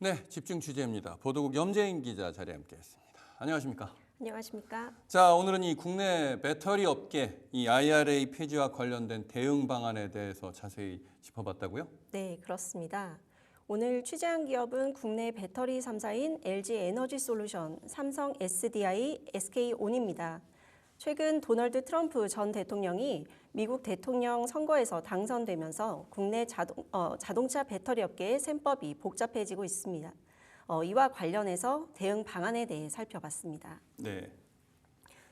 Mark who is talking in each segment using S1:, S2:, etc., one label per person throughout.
S1: 네, 집중 취재입니다. 보도국 염재인 기자 자리에 함께했습니다. 안녕하십니까?
S2: 안녕하십니까?
S1: 자, 오늘은 이 국내 배터리 업계 이 IRA 폐지와 관련된 대응 방안에 대해서 자세히 짚어봤다고요?
S2: 네, 그렇습니다. 오늘 취재한 기업은 국내 배터리 3사인 LG 에너지 솔루션, 삼성 SDI, SK온입니다. 최근 도널드 트럼프 전 대통령이 미국 대통령 선거에서 당선되면서 국내 자동차 배터리 업계의 셈법이 복잡해지고 있습니다. 이와 관련해서 대응 방안에 대해 살펴봤습니다.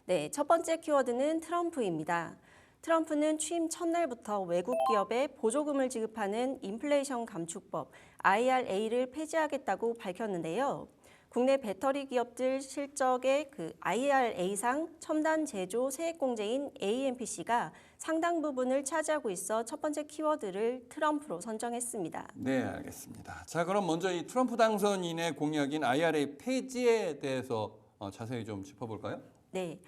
S2: 네, 첫 번째 키워드는 트럼프입니다. 트럼프는 취임 첫날부터 외국 기업에 보조금을 지급하는 인플레이션 감축법 IRA를 폐지하겠다고 밝혔는데요. 국내 배터리 기업들 실적의 IRA상 첨단 제조 세액 공제인 AMPC가 상당 부분을 차지하고 있어 첫 번째 키워드를 트럼프로 선정했습니다.
S1: 네, 알겠습니다. 자, 그럼 먼저 이 트럼프 당선인의 공약인 IRA 폐지에 대해서 자세히 좀 짚어볼까요?
S2: 네,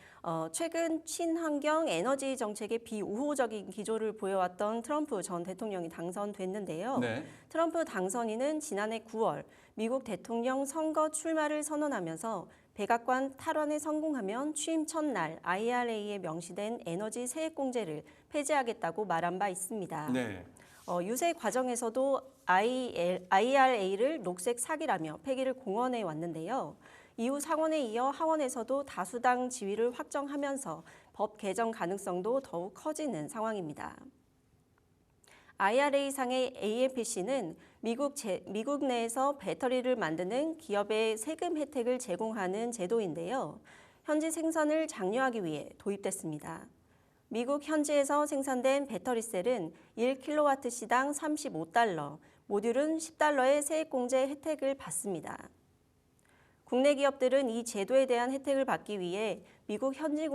S2: 최근 친환경 에너지 정책에 비우호적인 기조를 보여왔던 트럼프 전 대통령이 당선됐는데요.
S1: 네.
S2: 트럼프 당선인은 지난해 9월 미국 대통령 선거 출마를 선언하면서 백악관 탈환에 성공하면 취임 첫날 IRA에 명시된 에너지 세액 공제를 폐지하겠다고 말한 바 있습니다.
S1: 네.
S2: 유세 과정에서도 IRA를 녹색 사기라며 폐기를 공언해 왔는데요. 이후 상원에 이어 하원에서도 다수당 지위를 확정하면서 법 개정 가능성도 더욱 커지는 상황입니다. IRA상의 AMPC는 미국 내에서 배터리를 만드는 기업에 세금 혜택을 제공하는 제도인데요. 현지 생산을 장려하기 위해 도입됐습니다. 미국 현지에서 생산된 배터리셀은 1kW시당 35달러, 모듈은 10달러의 세액 공제 혜택을 받습니다. 국내 기업들은 이 제도에 대한 혜택을 받기 위해 미국 현지에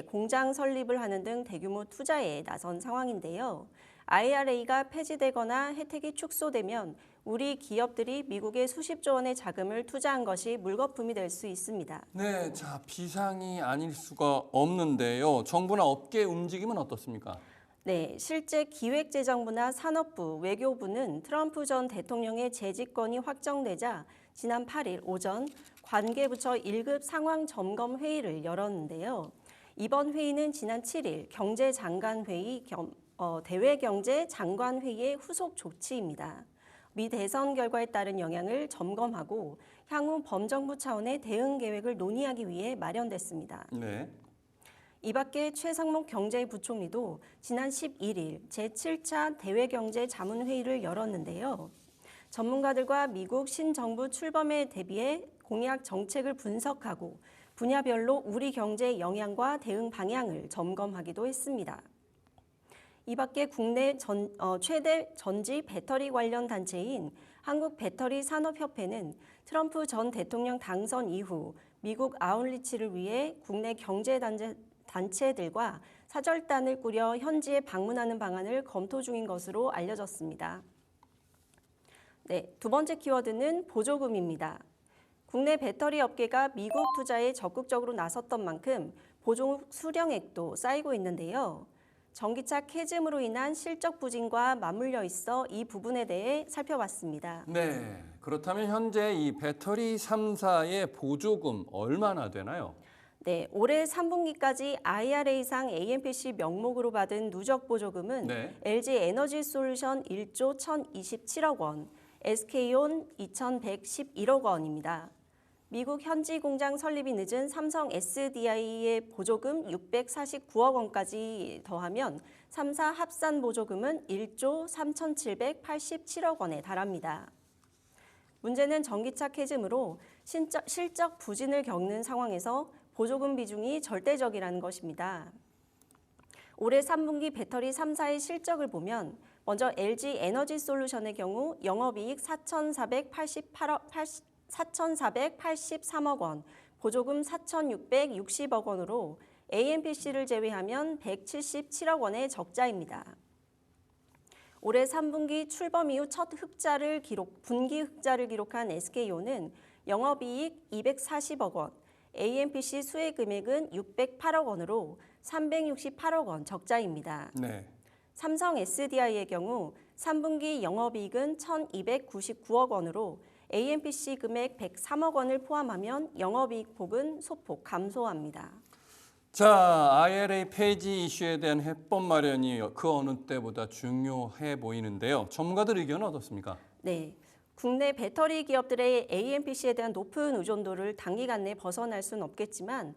S2: 공장 설립을 하는 등 대규모 투자에 나선 상황인데요. IRA가 폐지되거나 혜택이 축소되면 우리 기업들이 미국에 수십조 원의 자금을 투자한 것이 물거품이 될 수 있습니다.
S1: 네, 자, 비상이 아닐 수가 없는데요. 정부나 업계 움직임은 어떻습니까?
S2: 네, 실제 기획재정부나 산업부, 외교부는 트럼프 전 대통령의 재집권이 확정되자 지난 8일 오전 관계부처 1급 상황 점검 회의를 열었는데요. 이번 회의는 지난 7일 경제장관회의 겸 대외경제장관회의의 후속 조치입니다. 미 대선 결과에 따른 영향을 점검하고 향후 범정부 차원의 대응 계획을 논의하기 위해 마련됐습니다.
S1: 네.
S2: 이 밖에 최상목 경제부총리도 지난 11일 제7차 대외경제자문회의를 열었는데요. 전문가들과 미국 신정부 출범에 대비해 공약 정책을 분석하고 분야별로 우리 경제의 영향과 대응 방향을 점검하기도 했습니다. 이 밖에 국내 최대 전지 배터리 관련 단체인 한국배터리산업협회는 트럼프 전 대통령 당선 이후 미국 아웃리치를 위해 국내 경제단체들과 사절단을 꾸려 현지에 방문하는 방안을 검토 중인 것으로 알려졌습니다. 네, 두 번째 키워드는 보조금입니다. 국내 배터리 업계가 미국 투자에 적극적으로 나섰던 만큼 보조금 수령액도 쌓이고 있는데요. 전기차 캐즘으로 인한 실적 부진과 맞물려 있어 이 부분에 대해 살펴봤습니다.
S1: 네, 그렇다면 현재 이 배터리 3사의 보조금 얼마나 되나요?
S2: 네, 올해 3분기까지 IRA상 AMPC 명목으로 받은 누적 보조금은 LG 에너지 솔루션 1조 1,027억 원, SK온 2,111억 원입니다. 미국 현지 공장 설립이 늦은 삼성 SDI의 보조금 649억 원까지 더하면 3사 합산 보조금은 1조 3,787억 원에 달합니다. 문제는 전기차 캐즘으로 실적 부진을 겪는 상황에서 보조금 비중이 절대적이라는 것입니다. 올해 3분기 배터리 3사의 실적을 보면 먼저 LG 에너지 솔루션의 경우 영업이익 4,483억 원, 보조금 4,660억 원으로 AMPC를 제외하면 177억 원의 적자입니다. 올해 3분기 출범 이후 첫 분기 흑자를 기록한 SK온은 영업이익 240억 원, AMPC 수혜 금액은 608억 원으로 368억 원 적자입니다.
S1: 네.
S2: 삼성 SDI의 경우 3분기 영업이익은 1,299억 원으로 AMPC 금액 103억 원을 포함하면 영업이익 폭은 소폭 감소합니다.
S1: 자, IRA 폐지 이슈에 대한 해법 마련이 그 어느 때보다 중요해 보이는데요. 전문가들 의견은 어떻습니까?
S2: 네, 국내 배터리 기업들의 AMPC에 대한 높은 의존도를 단기간 내 벗어날 수는 없겠지만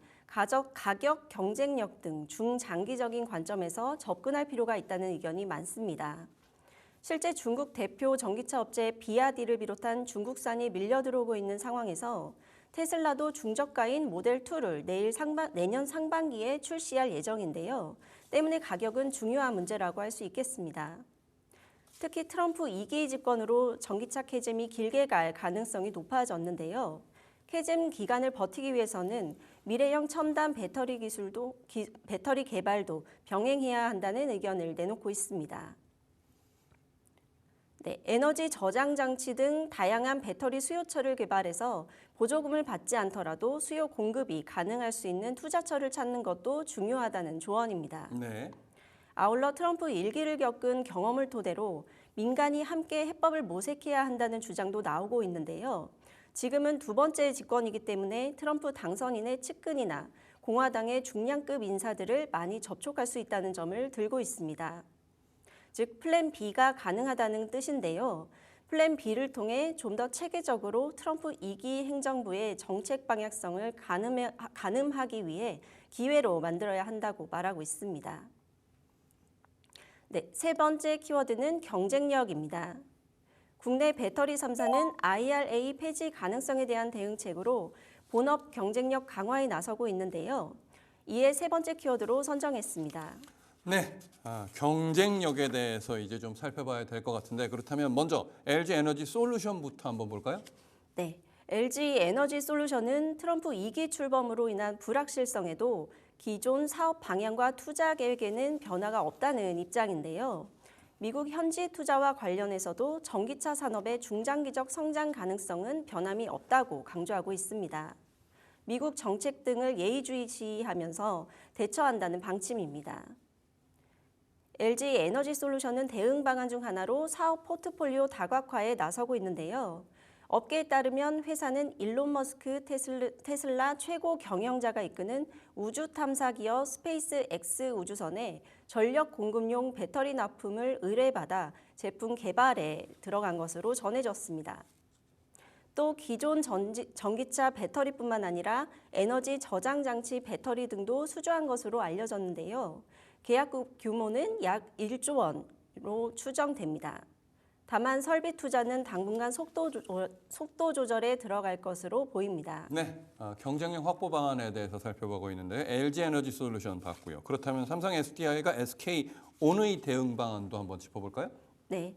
S2: 가격 경쟁력 등 중장기적인 관점에서 접근할 필요가 있다는 의견이 많습니다. 실제 중국 대표 전기차 업체 비아디를 비롯한 중국산이 밀려들어오고 있는 상황에서 테슬라도 중저가인 모델2를 내년 상반기에 출시할 예정인데요. 때문에 가격은 중요한 문제라고 할 수 있겠습니다. 특히 트럼프 2기 집권으로 전기차 캐즘이 길게 갈 가능성이 높아졌는데요. 캐즘 기간을 버티기 위해서는 미래형 첨단 배터리 배터리 개발도 병행해야 한다는 의견을 내놓고 있습니다. 네, 에너지 저장 장치 등 다양한 배터리 수요처를 개발해서 보조금을 받지 않더라도 수요 공급이 가능할 수 있는 투자처를 찾는 것도 중요하다는 조언입니다.
S1: 네.
S2: 아울러 트럼프 1기를 겪은 경험을 토대로 민간이 함께 해법을 모색해야 한다는 주장도 나오고 있는데요. 지금은 두 번째 집권이기 때문에 트럼프 당선인의 측근이나 공화당의 중량급 인사들을 많이 접촉할 수 있다는 점을 들고 있습니다. 즉 플랜 B가 가능하다는 뜻인데요. 플랜 B를 통해 좀 더 체계적으로 트럼프 2기 행정부의 정책 방향성을 가늠하기 위해 기회로 만들어야 한다고 말하고 있습니다. 네, 세 번째 키워드는 경쟁력입니다. 국내 배터리 3사는 IRA 폐지 가능성에 대한 대응책으로 본업 경쟁력 강화에 나서고 있는데요. 이에 세 번째 키워드로 선정했습니다.
S1: 네, 경쟁력에 대해서 이제 좀 살펴봐야 될 것 같은데 그렇다면 먼저 LG 에너지 솔루션부터 한번 볼까요?
S2: 네, LG 에너지 솔루션은 트럼프 2기 출범으로 인한 불확실성에도 기존 사업 방향과 투자 계획에는 변화가 없다는 입장인데요. 미국 현지 투자와 관련해서도 전기차 산업의 중장기적 성장 가능성은 변함이 없다고 강조하고 있습니다. 미국 정책 등을 예의주시하면서 대처한다는 방침입니다. LG 에너지 솔루션은 대응 방안 중 하나로 사업 포트폴리오 다각화에 나서고 있는데요. 업계에 따르면 회사는 일론 머스크 테슬라 최고 경영자가 이끄는 우주 탐사 기업 스페이스 X 우주선에 전력 공급용 배터리 납품을 의뢰받아 제품 개발에 들어간 것으로 전해졌습니다. 또 기존 전기차 배터리뿐만 아니라 에너지 저장 장치 배터리 등도 수주한 것으로 알려졌는데요. 계약 규모는 약 1조 원으로 추정됩니다. 다만 설비 투자는 당분간 속도 조절에 들어갈 것으로 보입니다.
S1: 네, 경쟁력 확보 방안에 대해서 살펴보고 있는데 LG 에너지 솔루션 봤고요. 그렇다면 삼성 SDI가 SK 온의 대응 방안도 한번 짚어볼까요?
S2: 네,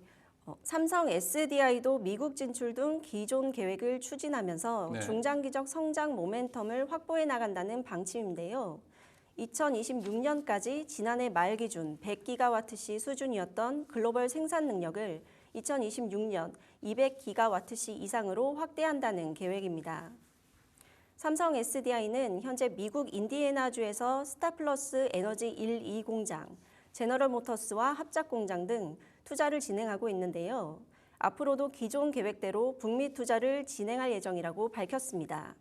S2: 삼성 SDI도 미국 진출 등 기존 계획을 추진하면서
S1: 네.
S2: 중장기적 성장 모멘텀을 확보해 나간다는 방침인데요. 2026년까지 지난해 말 기준 100기가와트시 수준이었던 글로벌 생산 능력을 2026년 200기가와트시 이상으로 확대한다는 계획입니다. 삼성 SDI는 현재 미국 인디애나주에서 스타플러스 에너지 1, 2 공장, 제너럴 모터스와 합작 공장 등 투자를 진행하고 있는데요. 앞으로도 기존 계획대로 북미 투자를 진행할 예정이라고 밝혔습니다.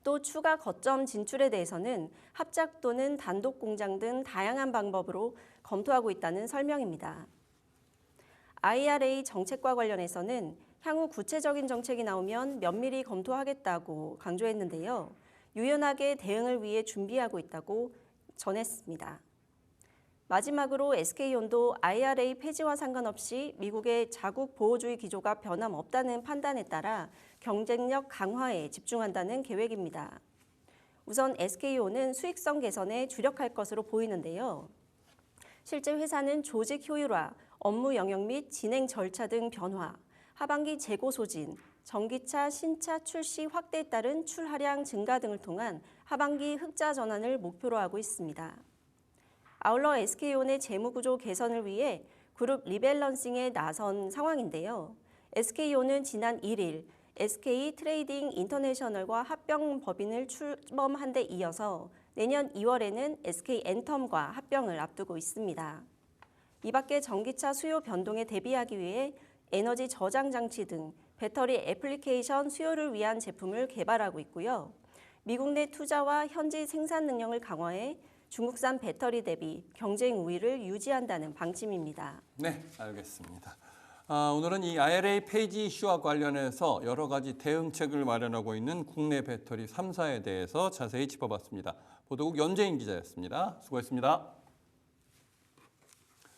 S2: 또 추가 거점 진출에 대해서는 합작 또는 단독 공장 등 다양한 방법으로 검토하고 있다는 설명입니다. IRA 정책과 관련해서는 향후 구체적인 정책이 나오면 면밀히 검토하겠다고 강조했는데요. 유연하게 대응을 위해 준비하고 있다고 전했습니다. 마지막으로 SK온도 IRA 폐지와 상관없이 미국의 자국 보호주의 기조가 변함없다는 판단에 따라 경쟁력 강화에 집중한다는 계획입니다. 우선 SK온은 수익성 개선에 주력할 것으로 보이는데요. 실제 회사는 조직 효율화, 업무 영역 및 진행 절차 등 변화, 하반기 재고 소진, 전기차 신차 출시 확대에 따른 출하량 증가 등을 통한 하반기 흑자 전환을 목표로 하고 있습니다. 아울러 SK온의 재무구조 개선을 위해 그룹 리밸런싱에 나선 상황인데요. SK온은 지난 1일 SK 트레이딩 인터내셔널과 합병 법인을 출범한 데 이어서 내년 2월에는 SK 엔텀과 합병을 앞두고 있습니다. 이 밖에 전기차 수요 변동에 대비하기 위해 에너지 저장 장치 등 배터리 애플리케이션 수요를 위한 제품을 개발하고 있고요. 미국 내 투자와 현지 생산 능력을 강화해 중국산 배터리 대비 경쟁 우위를 유지한다는 방침입니다.
S1: 네, 알겠습니다. 오늘은 이 IRA 폐지 이슈와 관련해서 여러 가지 대응책을 마련하고 있는 국내 배터리 3사에 대해서 자세히 짚어봤습니다. 보도국 연재인 기자였습니다. 수고했습니다.